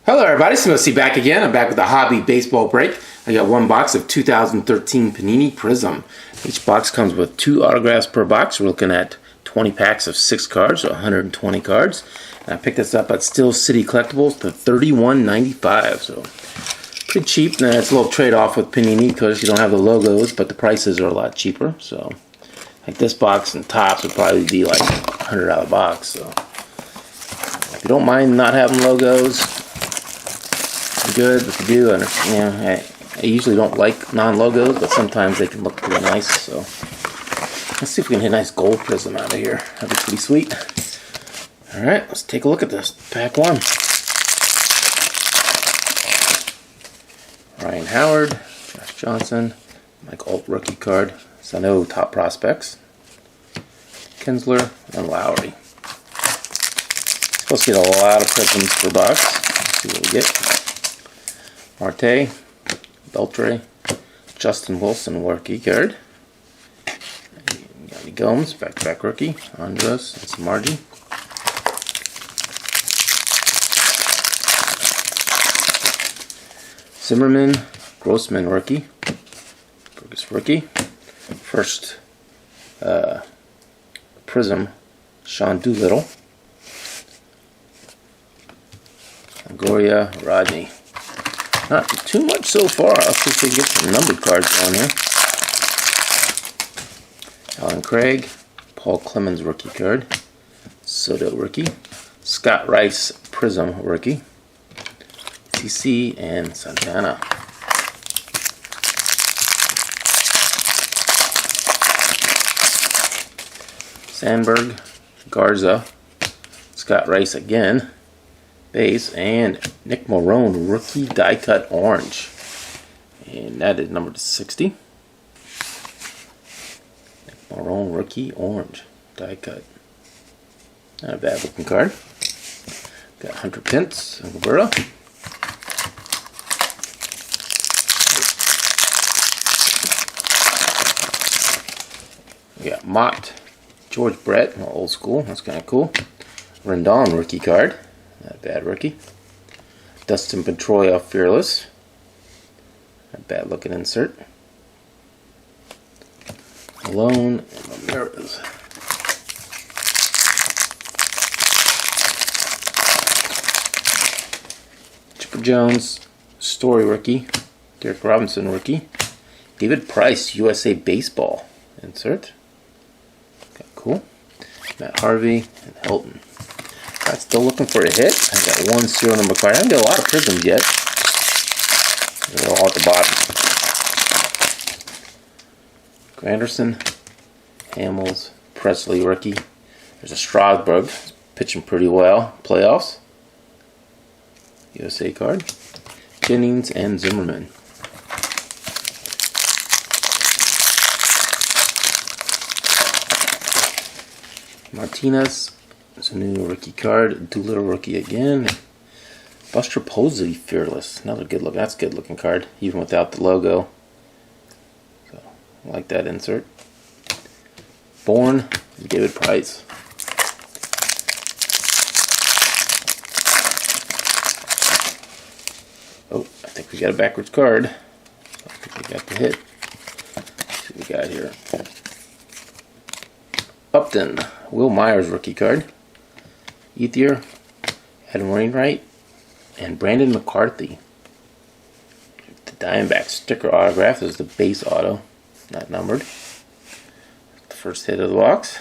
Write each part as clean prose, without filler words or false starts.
Hello everybody, Steelcity back again. I'm back with the hobby baseball break. I got one box of 2013 Panini Prizm. Each box comes with 2 autographs per box. We're looking at 20 packs of 6 cards, so 120 cards. And I picked this up at Steelcity Collectibles for $31.95, so pretty cheap. Now it's a little trade-off with Panini because you don't have the logos, but the prices are a lot cheaper. So like this box and tops would probably be like $100 box. So if you don't mind not having logos, good. If you do, I usually don't like non-logos, but sometimes they can look pretty nice. So let's see if we can hit a nice gold Prizm out of here. That'd be pretty sweet. All right, let's take a look at this. Pack 1. Ryan Howard, Josh Johnson, Mike Alt rookie card, Sano top prospects, Kinsler, and Lowry. Supposed to get a lot of Prizms per box. Let's see what we get. Marte, Beltre, Justin Wilson rookie card. Yanni Gomes, back-to-back rookie. Andres, and some Margie. Zimmerman, Grossman rookie. Burgess rookie. First Prizm, Sean Doolittle. Gloria Rodney. Not too much so far. I'll see if we can get some numbered cards on here. Alan Craig, Paul Clemens rookie card, Soto rookie, Scott Rice Prizm rookie, TC, and Santana. Sandberg, Garza, Scott Rice again, base, and Nick Marone rookie die cut orange, and that is numbered to 60. Nick Marone rookie orange die cut. Not a bad looking card. Got Hunter Pence and Roberta. We got Mott, George Brett, old school. That's kind of cool. Rendon rookie card. Not a bad rookie. Dustin Pedroia Fearless. Not a bad looking insert. Malone and Ramirez. Chipper Jones, Story rookie. Derek Robinson rookie. David Price, USA Baseball insert. Okay, cool. Matt Harvey and Helton. I'm still looking for a hit. I got one serial number card. I haven't got a lot of Prizms yet. They're all at the bottom. Granderson, Hamels, Presley rookie. There's a Strasburg, pitching pretty well. Playoffs. USA card. Jennings and Zimmerman. Martinez. There's a new rookie card. Doolittle rookie again. Buster Posey Fearless. Another good look. That's a good looking card, even without the logo. So I like that insert. Bourne, David Price. Oh, I think we got a backwards card. I think we got the hit. Let's see what we got here. Upton, Will Myers rookie card. Ethier, Adam Wainwright, and Brandon McCarthy. The Diamondback sticker autograph. This is the base auto, not numbered. The first hit of the box.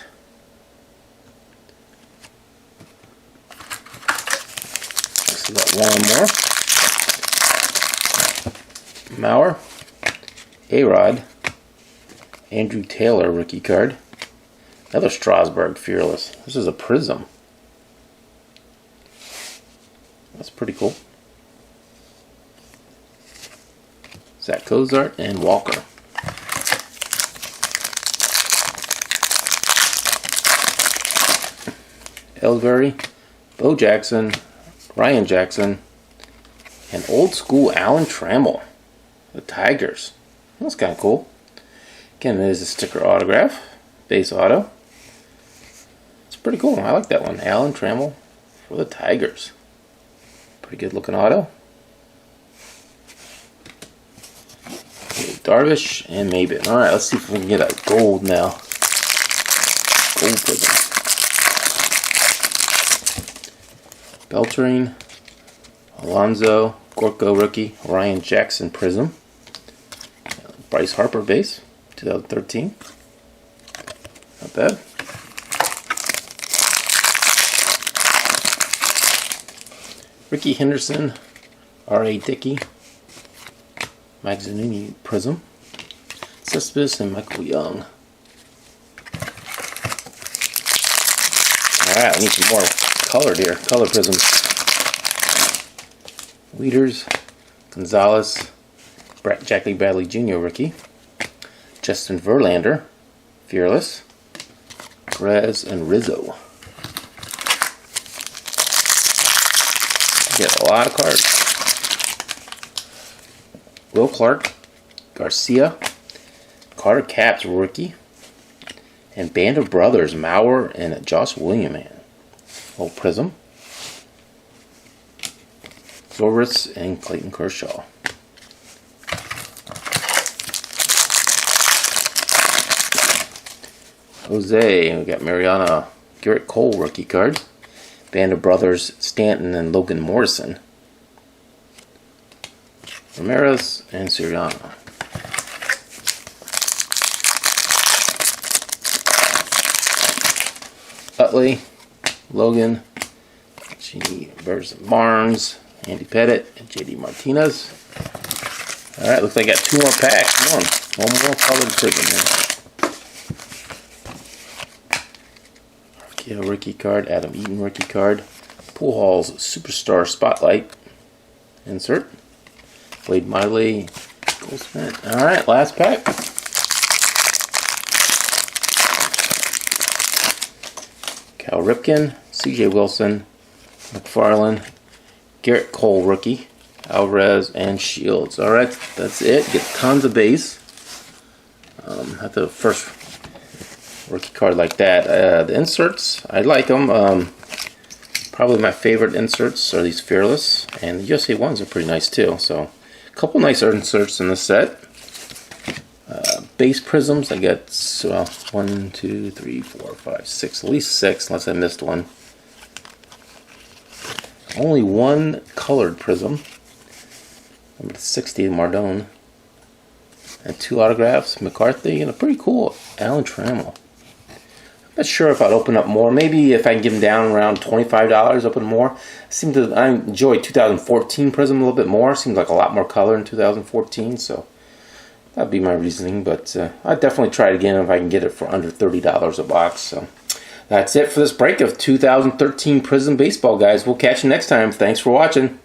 We got one more. Mauer, A-Rod, Andrew Taylor rookie card. Another Strasburg Fearless. This is a Prizm. That's pretty cool. Zach Cozart and Walker. Ellsbury, Bo Jackson, Ryan Jackson, and old school Alan Trammell. The Tigers. That's kind of cool. Again, there's a sticker autograph. Base auto. It's pretty cool. I like that one. Alan Trammell for the Tigers. Pretty good looking auto. Darvish and Maben. Alright, let's see if we can get a gold now. Gold Prizm. Beltran, Alonso, Gorko rookie, Ryan Jackson Prizm. Bryce Harper base, 2013. Not bad. Rickey Henderson, R.A. Dickey, Mike Zunini Prizm, Cespedes, and Michael Young. Alright, we need some more colored here. Color Prizms. Leaders, Gonzalez, Jackie Bradley Jr. rookie, Justin Verlander, Fearless, Perez, and Rizzo. Get a lot of cards. Will Clark, Garcia, Carter Capps rookie, and Band of Brothers, Mauer and Josh William. Old Prizm. Zobrist and Clayton Kershaw. Jose, we got Mariana Garrett Cole rookie card. Band of Brothers, Stanton and Logan Morrison. Ramirez and Sirianni. Utley, Logan, Barnes, Andy Pettit, and JD Martinez. Alright, looks like I got 2 more packs. One more colored Prizm here. Yeah, rookie card, Adam Eaton rookie card, Pujols Superstar Spotlight insert, Wade Miley, Goldsmith. Alright, last pack. Cal Ripken, CJ Wilson, McFarland, Garrett Cole rookie, Alvarez, and Shields. Alright, that's it. Get tons of base. At the first rookie card like that. The inserts, I like them. Probably my favorite inserts are these Fearless, and the USA ones are pretty nice too. So, a couple nice inserts in this set. Base Prizms, I got 1, 2, 3, 4, 5, 6, at least 6, unless I missed one. Only one colored Prizm, number 60, Mardone, and 2 autographs, McCarthy, and a pretty cool Alan Trammell. I'm not sure if I'd open up more. Maybe if I can get them down around $25, open more. I enjoy 2014 Prizm a little bit more. Seems like a lot more color in 2014, so that'd be my reasoning. But I'd definitely try it again if I can get it for under $30 a box. So that's it for this break of 2013 Prizm Baseball, guys. We'll catch you next time. Thanks for watching.